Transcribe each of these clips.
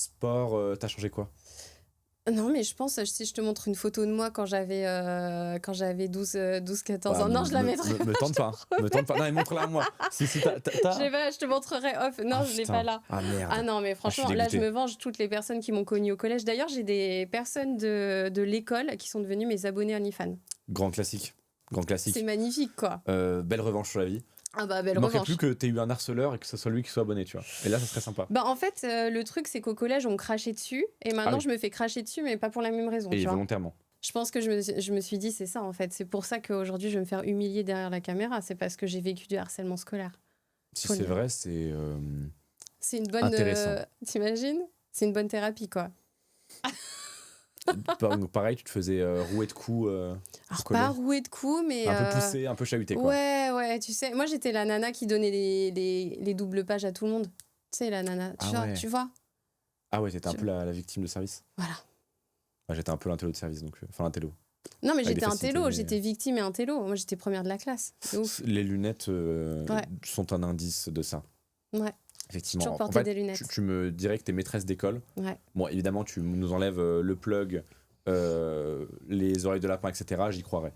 sport, t'as changé quoi? Non, mais je pense, si je te montre une photo de moi quand j'avais 12-14 Bah, ans, non, je la mettrai me pas, tente je te pas. Me promets. tente pas. Non, mais montre-la à moi. Si, Je l'ai pas, je te montrerai off. Ah Non, je l'ai pas putain. là. Ah Ah merde. non, mais Ah, je suis franchement, là, je dégoûté. me venge toutes les personnes qui m'ont connue au collège. D'ailleurs, j'ai des personnes de l'école qui sont devenues mes abonnés OnlyFans. Grand classique. Grand C'est classique. magnifique, quoi. Belle revanche sur la vie. Ah bah, Il belle manquerait revanche. plus que t'aies eu un harceleur et que ce soit lui qui soit abonné, tu vois. Et là, ça serait sympa. Bah, en fait, le truc, c'est qu'au collège, on me crachait dessus. Et maintenant, oui. je me fais cracher dessus, mais pas pour la même raison, Et tu vois. volontairement. Je pense que je me suis dit, c'est ça, en fait. C'est pour ça qu'aujourd'hui, je vais me faire humilier derrière la caméra. C'est parce que j'ai vécu du harcèlement scolaire. Si Faut c'est le- vrai, c'est C'est une bonne... intéressant. T'imagines? C'est une bonne thérapie, quoi. Pareil, tu te faisais rouer de coups au Alors, pas collège. roué de coups, mais... Un peu poussé, un peu chahuté, quoi. Ouais, tu sais. Moi, j'étais la nana qui donnait les doubles pages à tout le monde. Tu sais, la nana. Ah ouais. Tu vois? Ah ouais, t'étais un Tu- peu la victime de service. Voilà. Ah, j'étais un peu l'intello de service, donc enfin l'intello. Non, mais Avec des j'étais un facilités, télo. mais- J'étais victime et un télo. Moi, j'étais première de la classe. C'est ouf. Les lunettes Ouais. sont un indice de ça. Ouais. Effectivement. Toujours En porté fait, des lunettes. tu me dirais que t'es maîtresse d'école. Ouais. Bon, évidemment, tu nous enlèves le plug, les oreilles de lapin, etc. J'y croirais.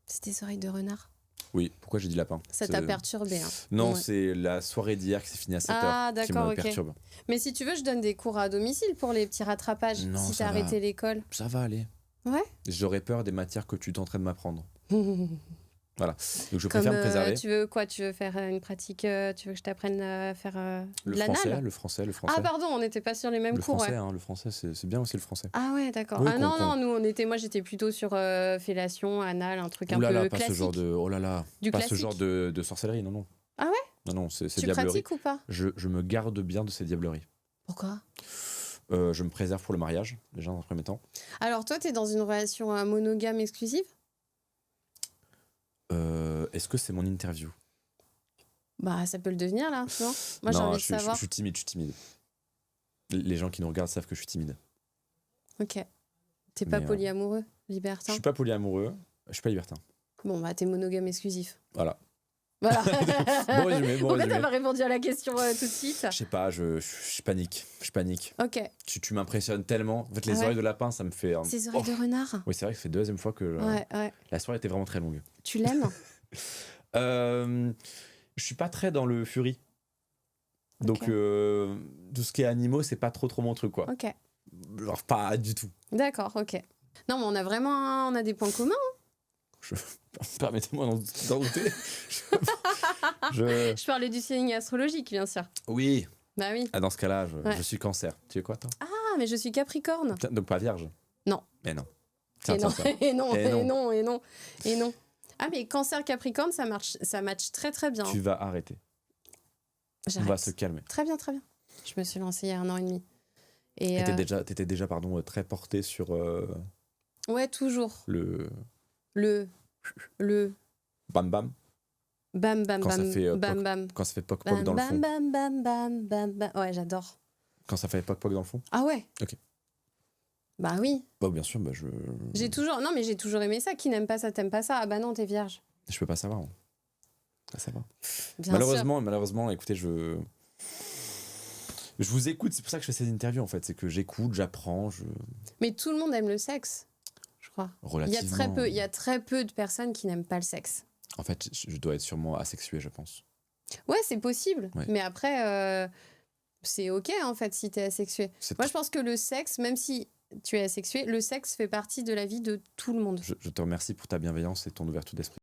C'est des oreilles de renard. Oui, pourquoi j'ai dit lapin? Ça t'a perturbé, hein. Non, Ouais. c'est la soirée d'hier qui s'est finie à 7h Ah, qui d'accord, me ok. perturbe. Mais si tu veux, je donne des cours à domicile pour les petits rattrapages. Non, si ça t'as va. arrêté l'école. Ça va aller. Ouais. J'aurais peur des matières que tu t'entraînes de m'apprendre. Comme, Voilà. Donc je préfère me préserver. tu veux quoi? Tu veux faire une pratique? Tu veux que je t'apprenne à faire Le de français, l'anal? le français, le français. Ah, pardon, on n'était pas sur les mêmes Le cours, français, ouais. hein, le français, c'est bien aussi le français. Ah ouais, d'accord. Oui, Ah non, qu'on- non, moi j'étais plutôt sur fellation, anal, un truc un Ouh là peu là, pas classique. ce genre de. Oh là là, Du pas ce classique. genre de sorcellerie, non, non. Ah ouais? Non, non, c'est Tu diablerie. pratiques ou pas? Je me garde bien de ces diableries. Pourquoi? Je me préserve pour le mariage, déjà dans un premier temps. Alors toi, t'es dans une relation monogame exclusive? Est-ce que c'est mon interview? Bah, ça peut le devenir là, non? Moi j'ai Non, envie de je savoir. suis timide, je suis timide. Les gens qui nous regardent savent que je suis timide. Ok. T'es pas Mais, polyamoureux, Je libertin? suis pas polyamoureux, je suis pas libertin. Bon, bah t'es monogame exclusif. Voilà. Voilà. Bon résumé, bon Pourquoi t'as résumé. pas répondu à la question tout de suite? Je sais pas, je panique. Je panique. Ok. Tu m'impressionnes tellement. En fait, les Ah ouais. oreilles de lapin, ça me fait. Ces oreilles de renard? Oui, c'est vrai que c'est la deuxième fois que Ouais. la soirée était vraiment très longue. Tu l'aimes? Je suis pas très dans le furie. Donc, Ok. tout ce qui est animaux, c'est pas trop mon truc, quoi. Ok. Genre, pas du tout. D'accord, ok. Non, mais on a vraiment on a des points communs. Permettez-moi d'en douter. je... Je parlais du signe astrologique, bien sûr. Oui. Bah oui. Ah, dans ce cas-là, Ouais. je suis cancer. Tu es quoi, toi? Ah, mais je suis Capricorne. Tiens, donc pas vierge? Non. Mais non. Et non, Tiens. et non, Et et non. non, et non, et non. Ah, mais Cancer Capricorne, ça match très très bien. Tu vas arrêter. On J'arrête. va se calmer. Très bien, très bien. Je me suis lancée il y a 1 an et demi. Et T'étais déjà pardon, très porté sur ouais, toujours. le Le bam bam. bam bam Quand ça bam fait, bam bam. Quand ça fait poc poc Bam dans le fond. bam bam bam bam bam. Ouais, j'adore. Quand ça fait poc poc dans le fond. Ah ouais. Ok. Bah oui. Bah bien sûr, J'ai toujours aimé ça. Qui n'aime pas ça, t'aimes pas ça. Ah bah non, t'es vierge. je peux pas savoir. Hein. Pas savoir. Bien Malheureusement, écoutez, je vous écoute, c'est pour ça que je fais ces interviews en fait, c'est que j'écoute, j'apprends, sûr. Mais tout le monde aime le sexe, je crois. Il y relativement. a très peu de personnes qui n'aiment pas le sexe. En fait, je dois être sûrement asexué, je pense. Ouais, c'est possible. Ouais. Mais après, c'est ok en fait si t'es asexué. C'est- Moi, je pense que le sexe, même si tu es asexué, le sexe fait partie de la vie de tout le monde. Je te remercie pour ta bienveillance et ton ouverture d'esprit.